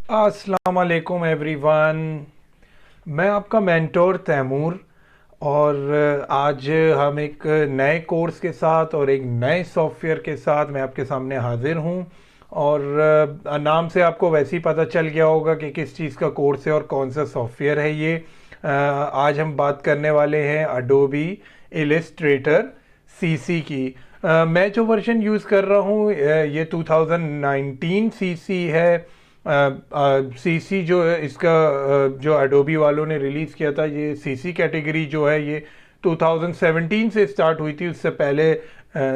अस्सलाम वालेकुम एवरीवन। मैं आपका मेंटोर तैमूर। और आज हम एक नए कोर्स के साथ और एक नए सॉफ्टवेयर के साथ मैं आपके सामने हाजिर हूँ। और नाम से आपको वैसे ही पता चल गया होगा कि किस चीज़ का कोर्स है और कौन सा सॉफ्टवेयर है ये। आज हम बात करने वाले हैं अडोबी इलस्ट्रेटर सीसी की। मैं जो वर्जन यूज़ कर रहा हूँ ये 2019 सीसी है। सीसी जो है इसका जो एडोबी वालों ने रिलीज़ किया था, ये सीसी कैटेगरी जो है ये 2017 से स्टार्ट हुई थी। उससे पहले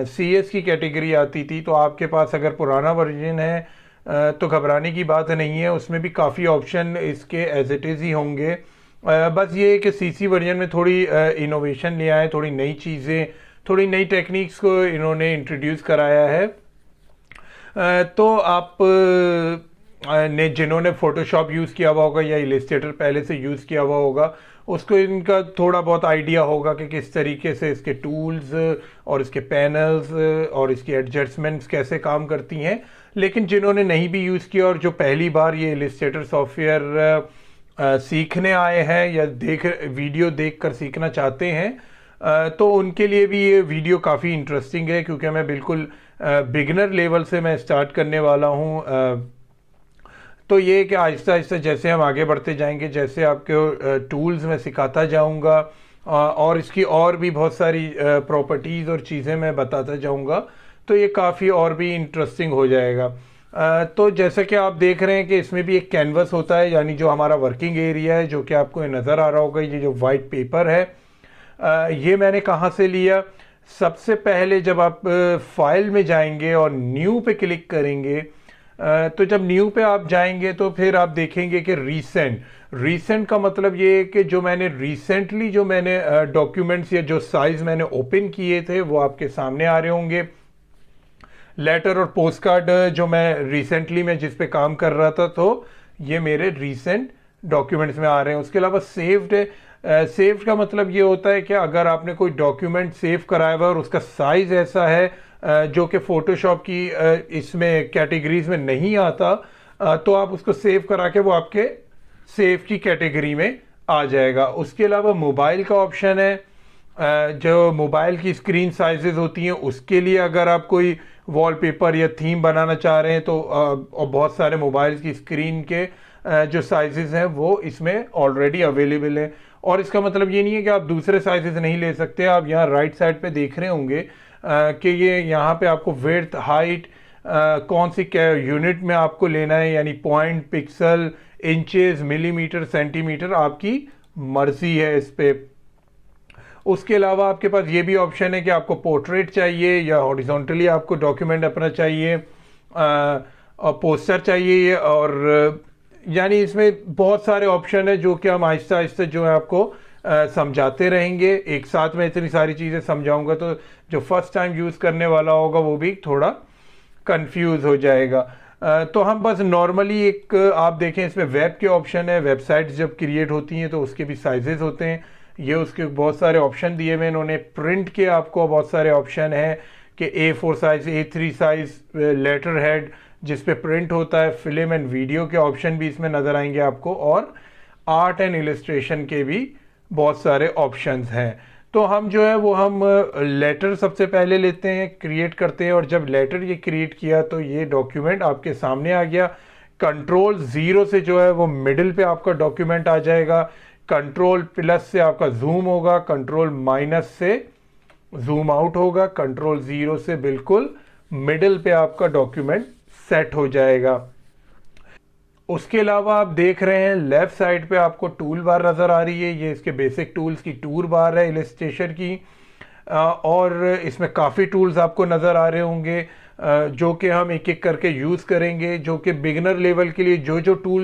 सीएस की कैटेगरी आती थी। तो आपके पास अगर पुराना वर्जन है तो घबराने की बात नहीं है, उसमें भी काफ़ी ऑप्शन इसके एज इट इज़ ही होंगे। बस ये है कि सीसी वर्जन में थोड़ी इनोवेशन ले आए, थोड़ी नई चीज़ें, थोड़ी नई टेक्निक्स को इन्होंने इंट्रोड्यूस कराया है। तो आप ने जिन्होंने फोटोशॉप यूज़ किया हुआ होगा या इलस्ट्रेटर पहले से यूज़ किया हुआ होगा, उसको इनका थोड़ा बहुत आइडिया होगा कि किस तरीके से इसके टूल्स और इसके पैनल्स और इसकी एडजस्टमेंट्स कैसे काम करती हैं। लेकिन जिन्होंने नहीं भी यूज़ किया और जो पहली बार ये इलस्ट्रेटर सॉफ्टवेयर सीखने आए हैं या वीडियो देख कर सीखना चाहते हैं, तो उनके लिए भी ये वीडियो काफ़ी इंटरेस्टिंग है, क्योंकि मैं बिल्कुल बिगिनर लेवल से मैं स्टार्ट करने वाला हूँ। तो ये कि आहिस्ता आहिस्ता जैसे हम आगे बढ़ते जाएंगे, जैसे आपके टूल्स मैं सिखाता जाऊंगा और इसकी और भी बहुत सारी प्रॉपर्टीज़ और चीज़ें मैं बताता जाऊंगा, तो ये काफ़ी और भी इंटरेस्टिंग हो जाएगा। तो जैसे कि आप देख रहे हैं कि इसमें भी एक कैनवस होता है, यानी जो हमारा वर्किंग एरिया है, जो कि आपको नज़र आ रहा होगा। ये जो वाइट पेपर है, ये मैंने कहाँ से लिया। सबसे पहले जब आप फाइल में जाएंगे और न्यू पे क्लिक करेंगे, तो जब न्यू पे आप जाएंगे तो फिर आप देखेंगे कि रीसेंट। रीसेंट का मतलब ये है कि जो मैंने रिसेंटली जो मैंने डॉक्यूमेंट्स या जो साइज मैंने ओपन किए थे वो आपके सामने आ रहे होंगे। लेटर और पोस्ट कार्ड जो मैं रिसेंटली में जिस पे काम कर रहा था, तो ये मेरे रिसेंट डॉक्यूमेंट्स में आ रहे हैं। उसके अलावा सेव्ड है। सेव्ड का मतलब ये होता है कि अगर आपने कोई डॉक्यूमेंट सेव कराया हुआ और उसका साइज ऐसा है जो कि फोटोशॉप की इसमें कैटेगरीज में नहीं आता, तो आप उसको सेव करा के वो आपके सेव की कैटेगरी में आ जाएगा। उसके अलावा मोबाइल का ऑप्शन है। जो मोबाइल की स्क्रीन साइजेस होती हैं, उसके लिए अगर आप कोई वॉलपेपर या थीम बनाना चाह रहे हैं, तो और बहुत सारे मोबाइल की स्क्रीन के जो साइजेस हैं वो इसमें ऑलरेडी अवेलेबल हैं। और इसका मतलब ये नहीं है कि आप दूसरे साइजेस नहीं ले सकते। आप यहाँ राइट साइड पे देख रहे होंगे कि ये यहाँ पे आपको विड्थ, हाइट, कौन सी यूनिट में आपको लेना है, यानी point, pixel, inches, millimetre, centimetre, आपकी मर्जी है इस पे। उसके अलावा आपके पास ये भी ऑप्शन है कि आपको पोर्ट्रेट चाहिए या हॉरिजॉन्टली आपको डॉक्यूमेंट अपना चाहिए, और पोस्टर चाहिए, और यानी इसमें बहुत सारे ऑप्शन है जो कि हम आहिस्ता आहिस्ता जो है आपको समझाते रहेंगे। एक साथ में इतनी सारी चीज़ें समझाऊंगा तो जो फर्स्ट टाइम यूज़ करने वाला होगा वो भी थोड़ा कंफ्यूज हो जाएगा। तो हम बस नॉर्मली एक आप देखें इसमें वेब के ऑप्शन है। वेबसाइट्स जब क्रिएट होती हैं तो उसके भी साइजेस होते हैं। ये उसके बहुत सारे ऑप्शन दिए हुए हैं इन्होंने। प्रिंट के आपको बहुत सारे ऑप्शन है कि A4 size, A3 size letter head जिस पे प्रिंट होता है। फिल्म एंड वीडियो के ऑप्शन भी इसमें नज़र आएंगे आपको, और आर्ट एंड इलस्ट्रेशन के भी बहुत सारे ऑप्शंस हैं। तो हम जो है वो हम लेटर सबसे पहले लेते हैं, क्रिएट करते हैं। और जब लेटर ये क्रिएट किया तो ये डॉक्यूमेंट आपके सामने आ गया। कंट्रोल ज़ीरो से जो है वो मिडिल पे आपका डॉक्यूमेंट आ जाएगा। कंट्रोल प्लस से आपका जूम होगा, कंट्रोल माइनस से जूम आउट होगा, कंट्रोल ज़ीरो से बिल्कुल मिडिल पे आपका डॉक्यूमेंट सेट हो जाएगा। उसके अलावा आप देख रहे हैं लेफ्ट साइड पे आपको टूल बार नज़र आ रही है। ये इसके बेसिक टूल्स की टूल बार है इलस्ट्रेशन की। और इसमें काफ़ी टूल्स आपको नज़र आ रहे होंगे जो कि हम एक एक करके यूज़ करेंगे। जो कि बिगिनर लेवल के लिए जो जो टूल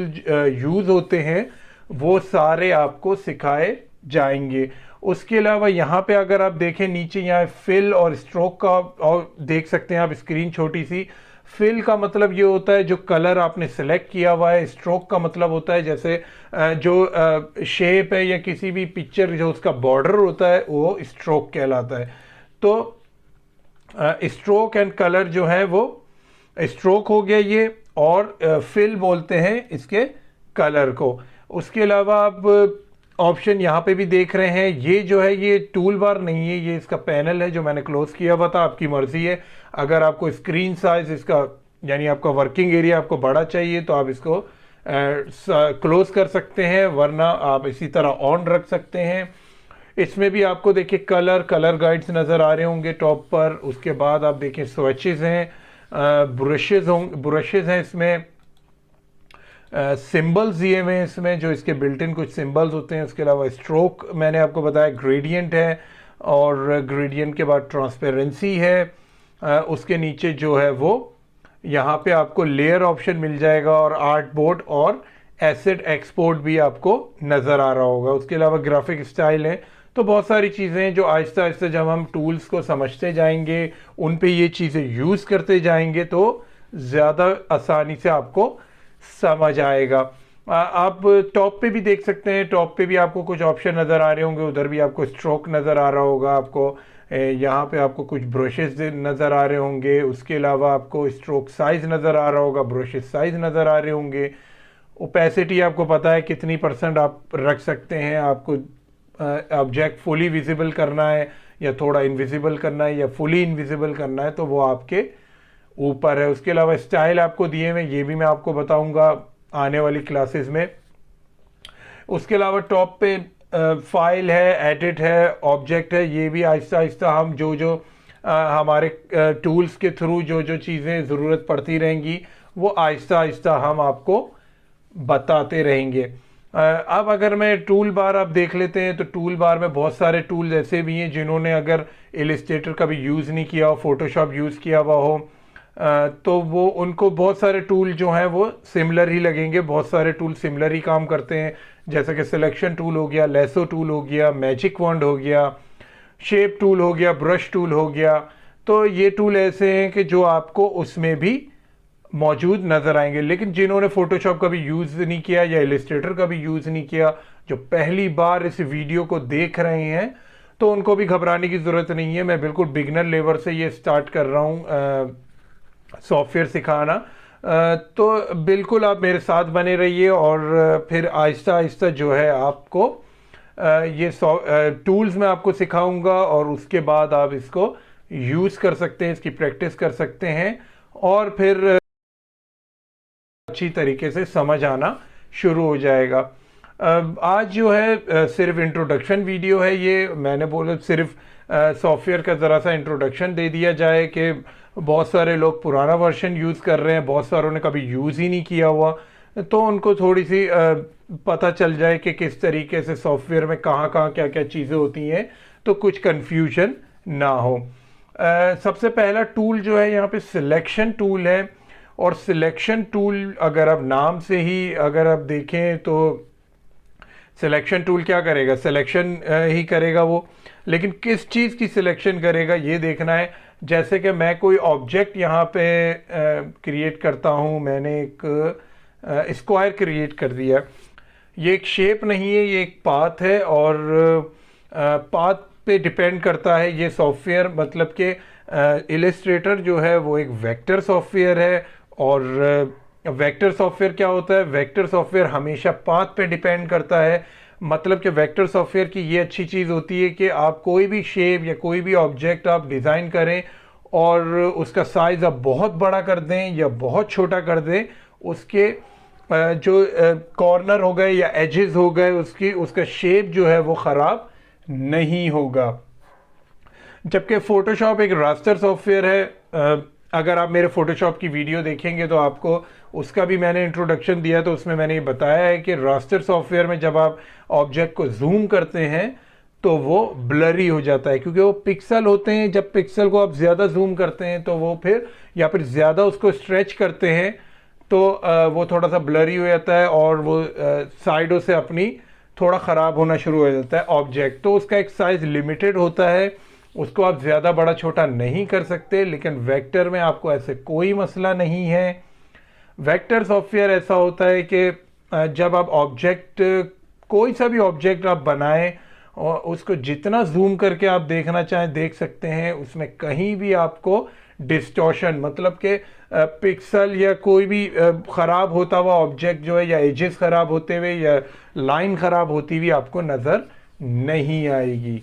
यूज़ होते हैं वो सारे आपको सिखाए जाएंगे। उसके अलावा यहाँ पे अगर आप देखें नीचे, यहाँ फिल और स्ट्रोक का और देख सकते हैं आप स्क्रीन छोटी सी। फिल का मतलब ये होता है जो कलर आपने सेलेक्ट किया हुआ है। स्ट्रोक का मतलब होता है जैसे जो शेप है या किसी भी पिक्चर जो उसका बॉर्डर होता है वो स्ट्रोक कहलाता है। तो स्ट्रोक एंड कलर जो है वो स्ट्रोक हो गया ये, और फिल बोलते हैं इसके कलर को। उसके अलावा आप ऑप्शन यहाँ पे भी देख रहे हैं, ये जो है ये टूल बार नहीं है, ये इसका पैनल है जो मैंने क्लोज किया हुआ था। आपकी मर्जी है, अगर आपको स्क्रीन साइज इसका यानी आपका वर्किंग एरिया आपको बड़ा चाहिए तो आप इसको क्लोज कर सकते हैं, वरना आप इसी तरह ऑन रख सकते हैं। इसमें भी आपको देखिए कलर गाइड्स नज़र आ रहे होंगे टॉप पर। उसके बाद आप देखिए स्विचेस हैं, ब्रशेज हैं, इसमें सिंबल्स दिए हुए हैं इसमें, जो इसके बिल्ट इन कुछ सिंबल्स होते हैं। उसके अलावा स्ट्रोक मैंने आपको बताया, ग्रेडियंट है, और ग्रेडियंट के बाद ट्रांसपेरेंसी है। उसके नीचे जो है वो यहाँ पे आपको लेयर ऑप्शन मिल जाएगा, और आर्ट बोर्ड और एसेट एक्सपोर्ट भी आपको नज़र आ रहा होगा। उसके अलावा ग्राफिक स्टाइल है। तो बहुत सारी चीज़ें हैं जो आहिस्ता आहिस्ता जब हम टूल्स को समझते जाएंगे, उन पे ये चीज़ें यूज़ करते जाएंगे, तो ज़्यादा आसानी से आपको समझ आएगा। आप टॉप पे भी देख सकते हैं, टॉप पे भी आपको कुछ ऑप्शन नज़र आ रहे होंगे, उधर भी आपको स्ट्रोक नज़र आ रहा होगा, आपको यहाँ पे आपको कुछ ब्रशेस नज़र आ रहे होंगे। उसके अलावा आपको स्ट्रोक साइज नज़र आ रहा होगा, ब्रशेस साइज नज़र आ रहे होंगे। ओपेसिटी आपको पता है कितनी % आप रख सकते हैं, आपको ऑब्जेक्ट फुली विजिबल करना है या थोड़ा इनविजिबल करना है या फुली इनविजिबल करना है, तो वो आपके ऊपर है। उसके अलावा स्टाइल आपको दिए हुए, ये भी मैं आपको बताऊंगा आने वाली क्लासेस में। उसके अलावा टॉप पे फाइल है, एडिट है, ऑब्जेक्ट है, ये भी आहिस्ता आहिस्ता हम जो हमारे टूल्स के थ्रू जो चीज़ें ज़रूरत पड़ती रहेंगी वो आहिस्ता आहिस्ता हम आपको बताते रहेंगे। अब अगर मैं टूल बार आप देख लेते हैं, तो टूल बार में बहुत सारे टूल्स ऐसे भी हैं जिन्होंने अगर इलिस्ट्रेटर का भी यूज़ नहीं किया हो, फोटोशॉप यूज़ किया हुआ हो, तो वो उनको बहुत सारे टूल जो हैं वो सिमिलर ही लगेंगे। बहुत सारे टूल सिमिलर ही काम करते हैं, जैसे कि सिलेक्शन टूल हो गया, लेसो टूल हो गया, मैजिक वॉन्ड हो गया, शेप टूल हो गया, ब्रश टूल हो गया। तो ये टूल ऐसे हैं कि जो आपको उसमें भी मौजूद नज़र आएंगे। लेकिन जिन्होंने फोटोशॉप का भी यूज़ नहीं किया या इलिस्ट्रेटर का भी यूज़ नहीं किया, जो पहली बार इस वीडियो को देख रहे हैं, तो उनको भी घबराने की ज़रूरत नहीं है। मैं बिल्कुल बिगनर लेवल से ये स्टार्ट कर रहा हूँ सॉफ्टवेयर सिखाना। तो बिल्कुल आप मेरे साथ बने रहिए, और फिर आहिस्ता आहिस्ता जो है आपको ये टूल्स मैं आपको सिखाऊंगा, और उसके बाद आप इसको यूज़ कर सकते हैं, इसकी प्रैक्टिस कर सकते हैं, और फिर अच्छी तरीके से समझ आना शुरू हो जाएगा। आज जो है सिर्फ इंट्रोडक्शन वीडियो है, ये मैंने बोला सिर्फ सॉफ्टवेयर का ज़रा सा इंट्रोडक्शन दे दिया जाए कि बहुत सारे लोग पुराना वर्जन यूज़ कर रहे हैं, बहुत सारों ने कभी यूज़ ही नहीं किया हुआ, तो उनको थोड़ी सी पता चल जाए कि किस तरीके से सॉफ्टवेयर में कहाँ कहाँ क्या क्या चीज़ें होती हैं, तो कुछ कन्फ्यूजन ना हो। सबसे पहला टूल जो है यहाँ पे सिलेक्शन टूल है, और सिलेक्शन टूल अगर आप नाम से ही अगर आप देखें तो सिलेक्शन टूल क्या करेगा, सिलेक्शन ही करेगा वो, लेकिन किस चीज़ की सिलेक्शन करेगा ये देखना है। जैसे कि मैं कोई ऑब्जेक्ट यहाँ पे क्रिएट करता हूँ, मैंने एक स्क्वायर क्रिएट कर दिया। ये एक शेप नहीं है, ये एक पाथ है, और पाथ पे डिपेंड करता है ये सॉफ्टवेयर। मतलब कि इलिस्ट्रेटर जो है वो एक वेक्टर सॉफ्टवेयर है, और वेक्टर सॉफ्टवेयर क्या होता है, वेक्टर सॉफ्टवेयर हमेशा पाथ पे डिपेंड करता है। मतलब कि वेक्टर सॉफ्टवेयर की ये अच्छी चीज़ होती है कि आप कोई भी शेप या कोई भी ऑब्जेक्ट आप डिज़ाइन करें, और उसका साइज़ आप बहुत बड़ा कर दें या बहुत छोटा कर दें, उसके जो कॉर्नर हो गए या एजेस हो गए, उसका शेप जो है वो ख़राब नहीं होगा। जबकि फ़ोटोशॉप एक रास्टर सॉफ्टवेयर है। अगर आप मेरे फ़ोटोशॉप की वीडियो देखेंगे तो आपको उसका भी मैंने इंट्रोडक्शन दिया, तो उसमें मैंने ये बताया है कि रास्टर सॉफ्टवेयर में जब आप ऑब्जेक्ट को जूम करते हैं तो वो ब्लरी हो जाता है, क्योंकि वो पिक्सल होते हैं। जब पिक्सल को आप ज़्यादा जूम करते हैं तो वो फिर ज़्यादा उसको स्ट्रेच करते हैं तो वो थोड़ा सा ब्लरी हो जाता है, और वो साइडों से अपनी थोड़ा ख़राब होना शुरू हो जाता है ऑब्जेक्ट। तो उसका एक साइज़ लिमिटेड होता है, उसको आप ज़्यादा बड़ा छोटा नहीं कर सकते। लेकिन वेक्टर में आपको ऐसे कोई मसला नहीं है। वेक्टर सॉफ्टवेयर ऐसा होता है कि जब आप ऑब्जेक्ट, कोई सा भी ऑब्जेक्ट आप बनाएं, और उसको जितना जूम करके आप देखना चाहें देख सकते हैं, उसमें कहीं भी आपको डिस्टॉर्शन, मतलब कि पिक्सल या कोई भी ख़राब होता हुआ ऑब्जेक्ट जो है, या एजेस ख़राब होते हुए या लाइन ख़राब होती हुई आपको नज़र नहीं आएगी।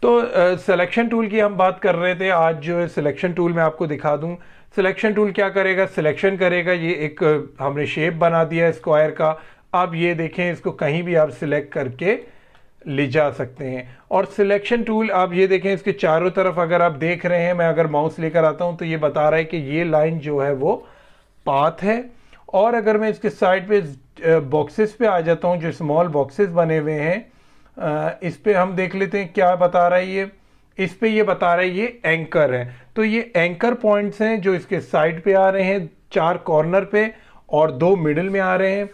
तो सिलेक्शन टूल की हम बात कर रहे थे। आज जो है सिलेक्शन टूल मैं आपको दिखा दूं। सिलेक्शन टूल क्या करेगा, सिलेक्शन करेगा। ये एक हमने शेप बना दिया है स्क्वायर का। अब ये देखें, इसको कहीं भी आप सिलेक्ट करके ले जा सकते हैं। और सिलेक्शन टूल आप ये देखें, इसके चारों तरफ अगर आप देख रहे हैं, मैं अगर माउस लेकर आता हूं तो ये बता रहा है कि ये लाइन जो है वो पाथ है। और अगर मैं इसके साइड पे बॉक्सेस पे आ जाता हूं, जो स्मॉल बॉक्सेस बने हुए हैं, इस पे हम देख लेते हैं क्या बता रहा है ये। इस पे ये बता रहा है ये एंकर है। तो ये एंकर पॉइंट्स हैं जो इसके साइड पे आ रहे हैं, 4 कॉर्नर पे और 2 मिडिल में आ रहे हैं।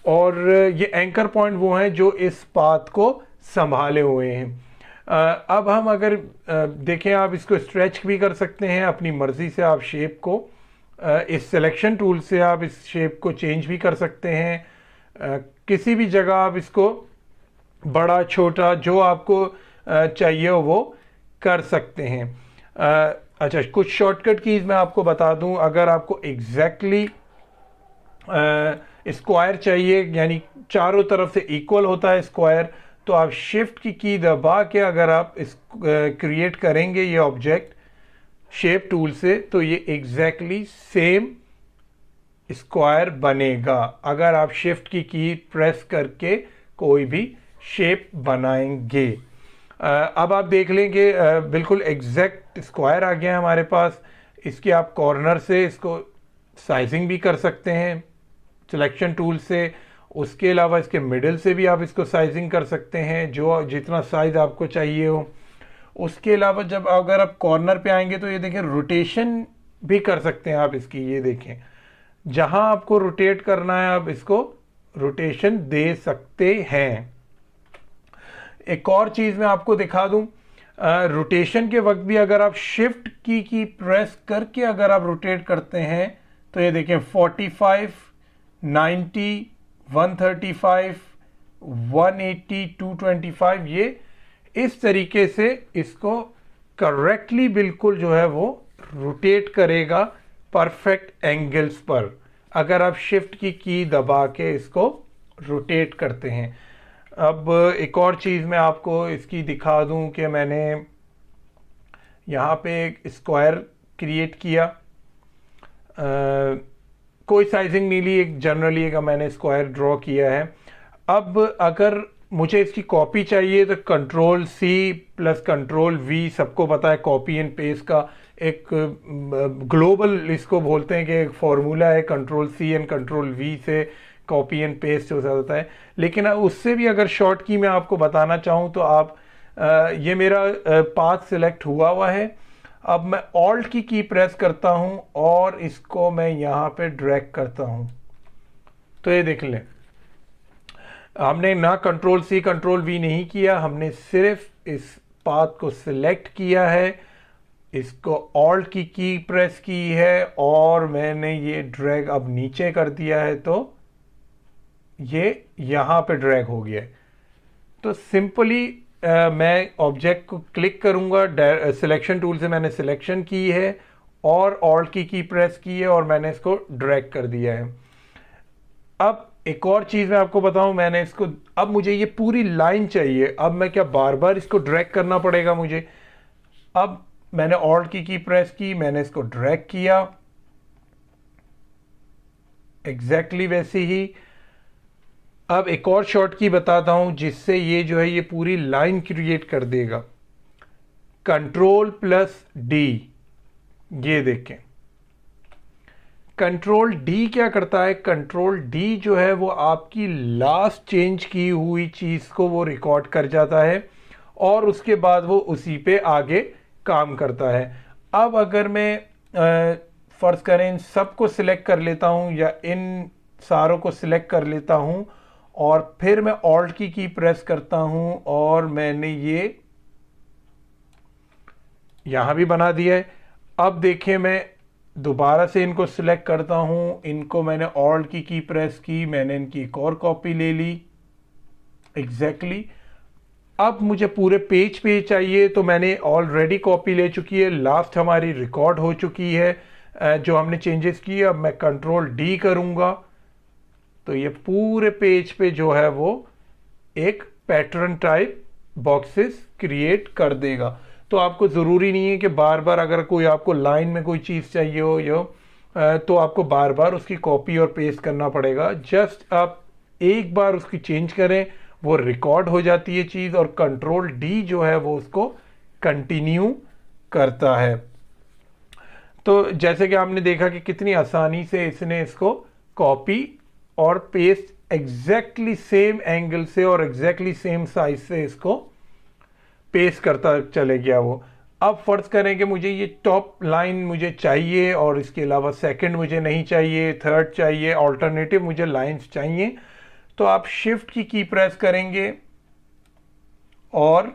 और ये एंकर पॉइंट वो हैं जो इस पाथ को संभाले हुए हैं। अब हम अगर देखें, आप इसको स्ट्रेच भी कर सकते हैं अपनी मर्जी से। आप शेप को इस सिलेक्शन टूल से आप इस शेप को चेंज भी कर सकते हैं। किसी भी जगह आप इसको बड़ा छोटा जो आपको चाहिए हो वो कर सकते हैं। अच्छा, कुछ शॉर्टकट कीज मैं आपको बता दूं। अगर आपको एग्जैक्टली स्क्वायर चाहिए, यानी चारों तरफ से इक्वल होता है स्क्वायर, तो आप शिफ्ट की दबा के अगर आप इस क्रिएट करेंगे ये ऑब्जेक्ट शेप टूल से, तो ये एग्जैक्टली सेम स्क्वायर बनेगा अगर आप शिफ्ट की प्रेस करके कोई भी शेप बनाएंगे। अब आप देख लेंगे बिल्कुल एग्जैक्ट स्क्वायर आ गया है हमारे पास। इसके आप कॉर्नर से इसको साइजिंग भी कर सकते हैं सिलेक्शन टूल से। उसके अलावा इसके मिडिल से भी आप इसको साइजिंग कर सकते हैं, जो जितना साइज आपको चाहिए हो। उसके अलावा जब अगर आप कॉर्नर पे आएंगे तो ये देखें, रोटेशन भी कर सकते हैं आप इसकी। ये देखें, जहां आपको रोटेट करना है आप इसको रोटेशन दे सकते हैं। एक और चीज मैं आपको दिखा दूं, रोटेशन के वक्त भी अगर आप शिफ्ट की प्रेस करके अगर आप रोटेट करते हैं तो ये देखें 45, 90, 135, 180, 225, ये इस तरीके से इसको करेक्टली बिल्कुल जो है वो रोटेट करेगा परफेक्ट एंगल्स पर, अगर आप शिफ्ट की दबा के इसको रोटेट करते हैं। अब एक और चीज़ मैं आपको इसकी दिखा दूं कि मैंने यहाँ पे एक स्क्वायर क्रिएट किया। कोई साइजिंग नहीं ली, एक जनरली एक मैंने स्क्वायर ड्रॉ किया है। अब अगर मुझे इसकी कॉपी चाहिए तो control C plus control V, सबको पता है कॉपी एंड पेस्ट का एक ग्लोबल इसको बोलते हैं कि एक फॉर्मूला है, control C and control V से कॉपी एंड पेस्ट हो जाता है। लेकिन उससे भी अगर शॉर्ट की मैं आपको बताना चाहूँ तो आप ये मेरा पाथ सिलेक्ट हुआ है। अब मैं ऑल्ट की प्रेस करता हूँ और इसको मैं यहाँ पे ड्रैग करता हूँ, तो ये देख लें, हमने ना कंट्रोल सी कंट्रोल वी नहीं किया, हमने सिर्फ इस पाथ को सिलेक्ट किया है, इसको ऑल्ट की प्रेस की है और मैंने ये ड्रैग अब नीचे कर दिया है, तो ये यहाँ पे ड्रैग हो गया है। तो सिंपली मैं ऑब्जेक्ट को क्लिक करूंगा, सिलेक्शन टूल से मैंने सिलेक्शन की है और ऑल्ट की प्रेस की है और मैंने इसको ड्रैग कर दिया है। अब एक और चीज़ मैं आपको बताऊं, मैंने इसको, अब मुझे ये पूरी लाइन चाहिए। अब मैं क्या बार बार इसको ड्रैग करना पड़ेगा मुझे? अब मैंने ऑल्ट की प्रेस की, मैंने इसको ड्रैग किया एग्जैक्टली वैसे ही। अब एक और शॉर्ट की बताता हूं जिससे ये जो है ये पूरी लाइन क्रिएट कर देगा। कंट्रोल प्लस डी, ये देखें, कंट्रोल डी क्या करता है? कंट्रोल डी जो है वो आपकी लास्ट चेंज की हुई चीज को वो रिकॉर्ड कर जाता है और उसके बाद वो उसी पे आगे काम करता है। अब अगर मैं फर्ज करें इन सबको सिलेक्ट कर लेता हूं या इन सारों को सिलेक्ट कर लेता हूं और फिर मैं ऑल्ट की प्रेस करता हूं और मैंने ये यहां भी बना दिया है। अब देखिए, मैं दोबारा से इनको सिलेक्ट करता हूं, इनको मैंने ऑल्ट की प्रेस की, मैंने इनकी एक और कॉपी ले ली एग्जैक्टली। अब मुझे पूरे पेज पे चाहिए, तो मैंने ऑलरेडी कॉपी ले चुकी है, लास्ट हमारी रिकॉर्ड हो चुकी है जो हमने चेंजेस किए। अब मैं कंट्रोल डी करूँगा तो ये पूरे पेज पे जो है वो एक पैटर्न टाइप बॉक्सेस क्रिएट कर देगा। तो आपको ज़रूरी नहीं है कि बार बार अगर कोई आपको लाइन में कोई चीज़ चाहिए हो तो आपको बार बार उसकी कॉपी और पेस्ट करना पड़ेगा। जस्ट आप एक बार उसकी चेंज करें, वो रिकॉर्ड हो जाती है चीज़, और कंट्रोल डी जो है वो उसको कंटिन्यू करता है। तो जैसे कि आपने देखा कि कितनी आसानी से इसने इसको कॉपी और पेस्ट एग्जैक्टली सेम एंगल से और एग्जैक्टली सेम साइज से इसको पेस्ट करता चले गया वो। अब फर्ज करें कि मुझे ये टॉप लाइन मुझे चाहिए और इसके अलावा सेकंड मुझे नहीं चाहिए, थर्ड चाहिए, ऑल्टरनेटिव मुझे लाइंस चाहिए, तो आप शिफ्ट की प्रेस करेंगे और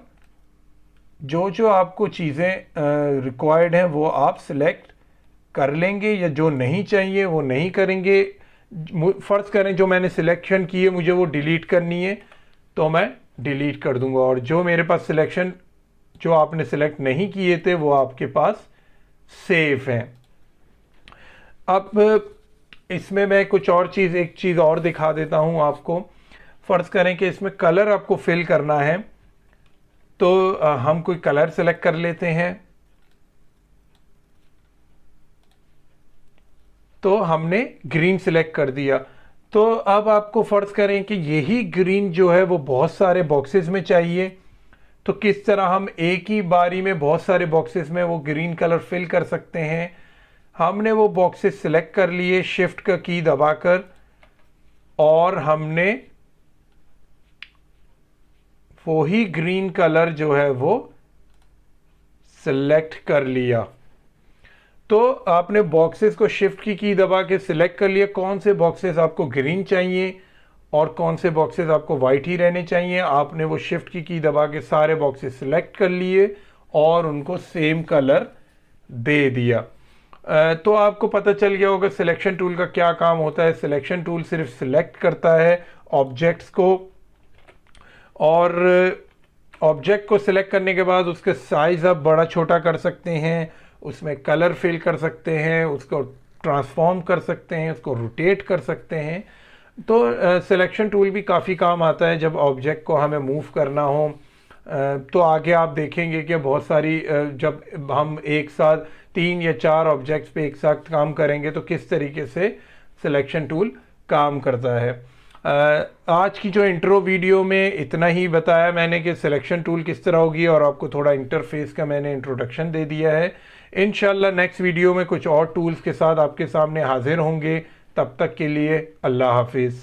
जो जो आपको चीज़ें रिक्वायर्ड हैं वो आप सिलेक्ट कर लेंगे, या जो नहीं चाहिए वो नहीं करेंगे। फ़र्ज़ करें जो मैंने सिलेक्शन की है मुझे वो डिलीट करनी है तो मैं डिलीट कर दूंगा, और जो मेरे पास सिलेक्शन जो आपने सिलेक्ट नहीं किए थे वो आपके पास सेफ हैं। अब इसमें मैं कुछ और एक चीज़ और दिखा देता हूं आपको। फ़र्ज़ करें कि इसमें कलर आपको फिल करना है, तो हम कोई कलर सेलेक्ट कर लेते हैं। तो हमने ग्रीन सेलेक्ट कर दिया। तो अब आपको फ़र्ज़ करें कि यही ग्रीन जो है वो बहुत सारे बॉक्सेस में चाहिए, तो किस तरह हम एक ही बारी में बहुत सारे बॉक्सेस में वो ग्रीन कलर फिल कर सकते हैं। हमने वो बॉक्सेस सिलेक्ट कर लिए शिफ्ट का की दबाकर, और हमने वही ग्रीन कलर जो है वो सिलेक्ट कर लिया। तो आपने बॉक्सेस को शिफ्ट की दबा के सिलेक्ट कर लिया, कौन से बॉक्सेस आपको ग्रीन चाहिए और कौन से बॉक्सेस आपको वाइट ही रहने चाहिए। आपने वो शिफ्ट की दबा के सारे बॉक्सेस सिलेक्ट कर लिए और उनको सेम कलर दे दिया। तो आपको पता चल गया होगा सिलेक्शन टूल का क्या काम होता है। सिलेक्शन टूल सिर्फ सिलेक्ट करता है ऑब्जेक्ट्स को, और ऑब्जेक्ट को सिलेक्ट करने के बाद उसका साइज आप बड़ा छोटा कर सकते हैं, उसमें कलर फिल कर सकते हैं, उसको ट्रांसफॉर्म कर सकते हैं, उसको रोटेट कर सकते हैं। तो सिलेक्शन टूल भी काफ़ी काम आता है जब ऑब्जेक्ट को हमें मूव करना हो। तो आगे आप देखेंगे कि बहुत सारी जब हम एक साथ 3 या 4 ऑब्जेक्ट्स पे एक साथ काम करेंगे तो किस तरीके से सिलेक्शन टूल काम करता है। आज की जो इंट्रो वीडियो में इतना ही बताया मैंने कि सिलेक्शन टूल किस तरह होगी, और आपको थोड़ा इंटरफेस का मैंने इंट्रोडक्शन दे दिया है। इंशाल्लाह नेक्स्ट वीडियो में कुछ और टूल्स के साथ आपके सामने हाजिर होंगे। तब तक के लिए अल्लाह हाफिज़।